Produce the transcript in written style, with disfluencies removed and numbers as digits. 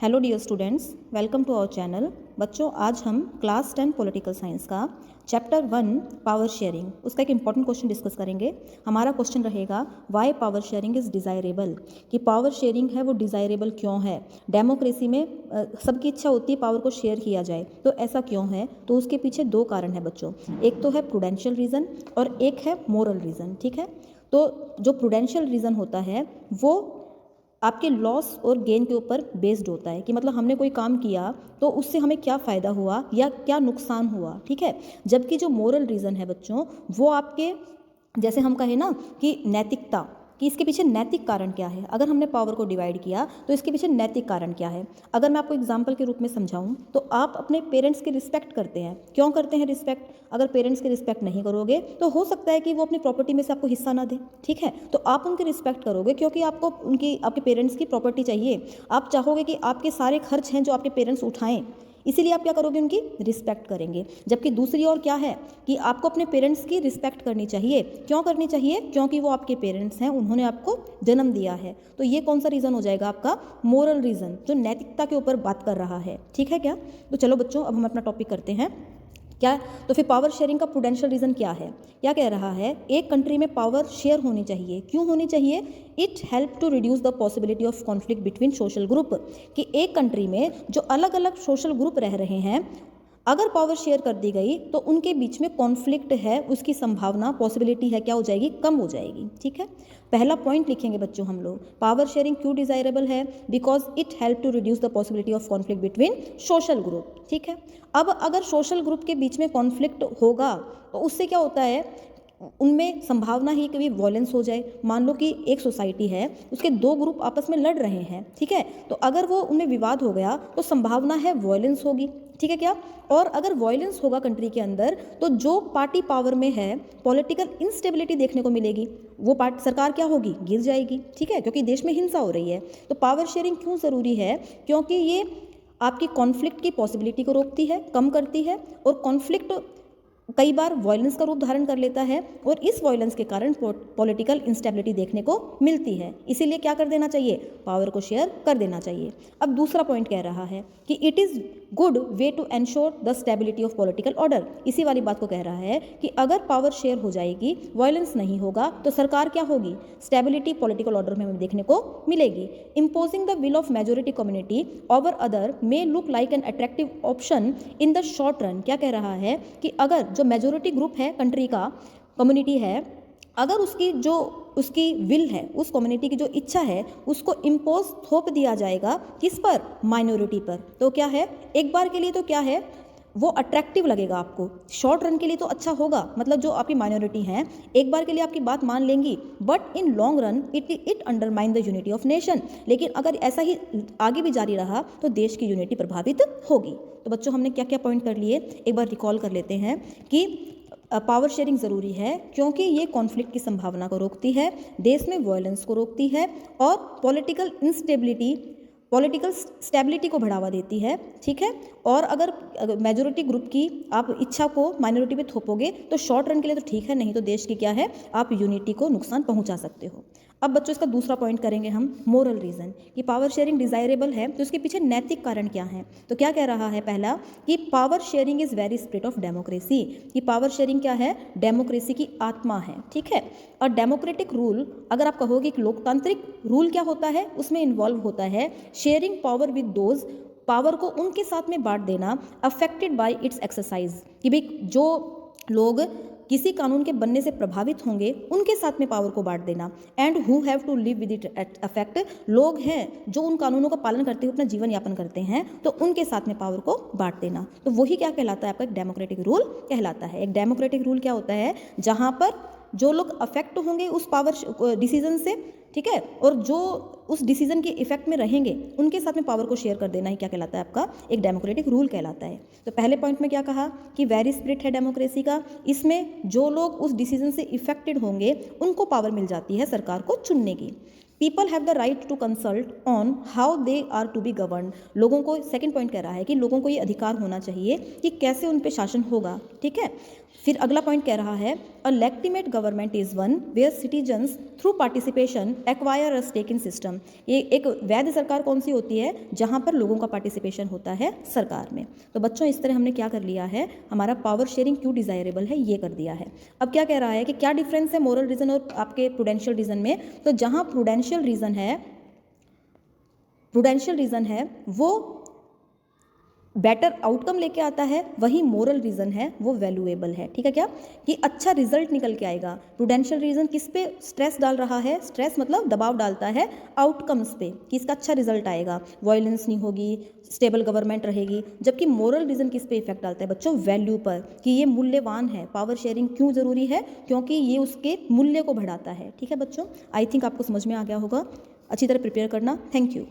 Hello dear students, welcome to our channel. बच्चों, आज हम क्लास 10 पॉलिटिकल साइंस का चैप्टर 1 पावर शेयरिंग उसका एक इंपॉर्टेंट क्वेश्चन डिस्कस करेंगे। हमारा क्वेश्चन रहेगा why power sharing is desirable, कि पावर शेयरिंग है वो डिज़ायरेबल क्यों है। डेमोक्रेसी में सबकी इच्छा होती है पावर को शेयर किया जाए, तो ऐसा क्यों है? तो उसके पीछे दो कारण है बच्चों, एक तो है प्रूडेंशियल रीज़न और एक है मोरल रीज़न। ठीक है, तो जो प्रूडेंशियल रीज़न होता है वो आपके लॉस और गेन के ऊपर बेस्ड होता है, कि मतलब हमने कोई काम किया तो उससे हमें क्या फ़ायदा हुआ या क्या नुकसान हुआ। ठीक है, जबकि जो मोरल रीज़न है बच्चों, वो आपके, जैसे हम कहें ना कि नैतिकता, कि इसके पीछे नैतिक कारण क्या है। अगर हमने पावर को डिवाइड किया तो इसके पीछे नैतिक कारण क्या है। अगर मैं आपको एग्जांपल के रूप में समझाऊं तो आप अपने पेरेंट्स की रिस्पेक्ट करते हैं। क्यों करते हैं रिस्पेक्ट? अगर पेरेंट्स की रिस्पेक्ट नहीं करोगे तो हो सकता है कि वो अपनी प्रॉपर्टी में से आपको हिस्सा ना दें। ठीक है, तो आप उनकी रिस्पेक्ट करोगे क्योंकि आपको आपके पेरेंट्स की प्रॉपर्टी चाहिए। आप चाहोगे कि आपके सारे खर्च हैं जो आपके पेरेंट्स उठाएं, इसीलिए आप क्या करोगे? उनकी रिस्पेक्ट करेंगे। जबकि दूसरी ओर क्या है कि आपको अपने पेरेंट्स की रिस्पेक्ट करनी चाहिए। क्यों करनी चाहिए? क्योंकि वो आपके पेरेंट्स हैं, उन्होंने आपको जन्म दिया है। तो ये कौन सा रीज़न हो जाएगा? आपका मोरल रीज़न, जो नैतिकता के ऊपर बात कर रहा है। ठीक है क्या? तो चलो बच्चों, अब हम अपना टॉपिक करते हैं। क्या? तो फिर पावर शेयरिंग का प्रूडेंशियल रीज़न क्या है? क्या कह रहा है? एक कंट्री में पावर शेयर होनी चाहिए। क्यों होनी चाहिए? It help to reduce the possibility of conflict between social group, कि एक कंट्री में जो अलग अलग सोशल ग्रुप रह रहे हैं, अगर पावर शेयर कर दी गई तो उनके बीच में कॉन्फ्लिक्ट है, उसकी संभावना, पॉसिबिलिटी है, क्या हो जाएगी? कम हो जाएगी। ठीक है, पहला पॉइंट लिखेंगे बच्चों हम लोग, पावर शेयरिंग क्यों डिजायरेबल है? Because it help to reduce the possibility of conflict between social group. ठीक है, अब अगर सोशल ग्रुप के बीच में कॉन्फ्लिक्ट होगा तो उससे क्या होता है? उनमें संभावना ही कभी वॉयलेंस हो जाए। मान लो कि एक सोसाइटी है, उसके दो ग्रुप आपस में लड़ रहे हैं। ठीक है, तो अगर वो उनमें विवाद हो गया तो संभावना है वॉयलेंस होगी। ठीक है क्या? और अगर वॉयलेंस होगा कंट्री के अंदर तो जो पार्टी पावर में है, पॉलिटिकल इंस्टेबिलिटी देखने को मिलेगी। वो पार्टी, सरकार क्या होगी? गिर जाएगी। ठीक है, क्योंकि देश में हिंसा हो रही है। तो पावर शेयरिंग क्यों ज़रूरी है? क्योंकि ये आपकी कॉन्फ्लिक्ट की पॉसिबिलिटी को रोकती है, कम करती है, और कॉन्फ्लिक्ट कई बार वॉयलेंस का रूप धारण कर लेता है और इस वॉयलेंस के कारण पॉलिटिकल इंस्टेबिलिटी देखने को मिलती है। इसीलिए क्या कर देना चाहिए? पावर को शेयर कर देना चाहिए। अब दूसरा पॉइंट कह रहा है कि it is good way to ensure the stability of political order. इसी वाली बात को कह रहा है कि अगर पावर शेयर हो जाएगी, वॉयलेंस नहीं होगा, तो सरकार क्या होगी? स्टेबिलिटी पॉलिटिकल ऑर्डर में हमें देखने को मिलेगी। Imposing the will of majority community over other may look like an attractive option in the short run. क्या कह रहा है कि अगर जो मेजोरिटी ग्रुप है कंट्री का, कम्युनिटी है, अगर उसकी विल है, उस कम्युनिटी की जो इच्छा है, उसको इम्पोज थोप दिया जाएगा किस पर? माइनॉरिटी पर। तो क्या है? एक बार के लिए तो क्या है, वो अट्रैक्टिव लगेगा आपको, शॉर्ट रन के लिए तो अच्छा होगा, मतलब जो आपकी माइनॉरिटी हैं एक बार के लिए आपकी बात मान लेंगी, but in long run it undermine the unity of nation. लेकिन अगर ऐसा ही आगे भी जारी रहा तो देश की यूनिटी प्रभावित होगी। तो बच्चों, हमने क्या क्या पॉइंट कर लिए, एक बार रिकॉल कर लेते हैं कि पावर शेयरिंग ज़रूरी है क्योंकि ये कॉन्फ्लिक्ट की संभावना को रोकती है, देश में वॉयलेंस को रोकती है, और पॉलिटिकल स्टेबिलिटी को बढ़ावा देती है। ठीक है, और अगर मेजोरिटी ग्रुप की आप इच्छा को माइनॉरिटी पे थोपोगे तो शॉर्ट रन के लिए तो ठीक है, नहीं तो देश की क्या है, आप यूनिटी को नुकसान पहुंचा सकते हो। अब बच्चों, इसका दूसरा पॉइंट करेंगे हम, मोरल रीज़न, कि पावर शेयरिंग डिज़ायरेबल है तो इसके पीछे नैतिक कारण क्या है। तो क्या कह रहा है? पहला, कि power sharing is very spirit of democracy, कि पावर शेयरिंग क्या है? डेमोक्रेसी की आत्मा है। ठीक है, और डेमोक्रेटिक रूल, अगर आप कहोगे कि लोकतांत्रिक रूल क्या होता है, उसमें इन्वॉल्व होता है sharing power with those, power को उनके साथ में बांट देना, अफेक्टेड बाय इट्स एक्सरसाइज, कि भाई जो लोग किसी कानून के बनने से प्रभावित होंगे उनके साथ में पावर को बांट देना, and who have to live with it affect, लोग हैं जो उन कानूनों का पालन करते हुए अपना जीवन यापन करते हैं, तो उनके साथ में पावर को बांट देना। तो वही क्या कहलाता है? आपका एक डेमोक्रेटिक रूल कहलाता है। एक डेमोक्रेटिक रूल क्या होता है? जहां पर जो लोग अफेक्ट होंगे उस पावर डिसीजन से, ठीक है, और जो उस डिसीजन के इफेक्ट में रहेंगे उनके साथ में पावर को शेयर कर देना ही क्या कहलाता है? आपका एक डेमोक्रेटिक रूल कहलाता है। तो पहले पॉइंट में क्या कहा कि वेरी स्पिरिट है डेमोक्रेसी का, इसमें जो लोग उस डिसीजन से इफेक्टेड होंगे उनको पावर मिल जाती है सरकार को चुनने की। People have the right to consult on how they are to be govern, लोगों को, सेकंड पॉइंट कह रहा है कि लोगों को ये अधिकार होना चाहिए कि कैसे उन पे शासन होगा। ठीक है, फिर अगला पॉइंट कह रहा है a legitimate government is one where citizens through participation acquire a stake in system. ये एक वैध सरकार कौन सी होती है? जहाँ पर लोगों का पार्टिसिपेशन होता है सरकार में। तो बच्चों इस तरह हमने क्या कर लिया है, हमारा पावर शेयरिंग क्यों डिज़ायरेबल है ये कर दिया है। अब क्या कह रहा है कि क्या डिफरेंस है मोरल रीजन और आपके प्रूडेंशियल रीजन में? तो जहाँ प्रूडेंशियल रीजन है वो बेटर आउटकम लेके आता है, वही मोरल रीज़न है वो वैल्यूएबल है। ठीक है क्या? कि अच्छा रिजल्ट निकल के आएगा। प्रूडेंशियल रीज़न किस पे स्ट्रेस डाल रहा है? स्ट्रेस मतलब दबाव डालता है आउटकम्स पे कि इसका अच्छा रिजल्ट आएगा, वायलेंस नहीं होगी, स्टेबल गवर्नमेंट रहेगी। जबकि मोरल रीज़न किस पे इफेक्ट डालता है बच्चों? वैल्यू पर, कि ये मूल्यवान है। पावर शेयरिंग क्यों ज़रूरी है? क्योंकि ये उसके मूल्य को बढ़ाता है। ठीक है बच्चों, आई थिंक आपको समझ में आ गया होगा। अच्छी तरह प्रिपेयर करना। Thank you.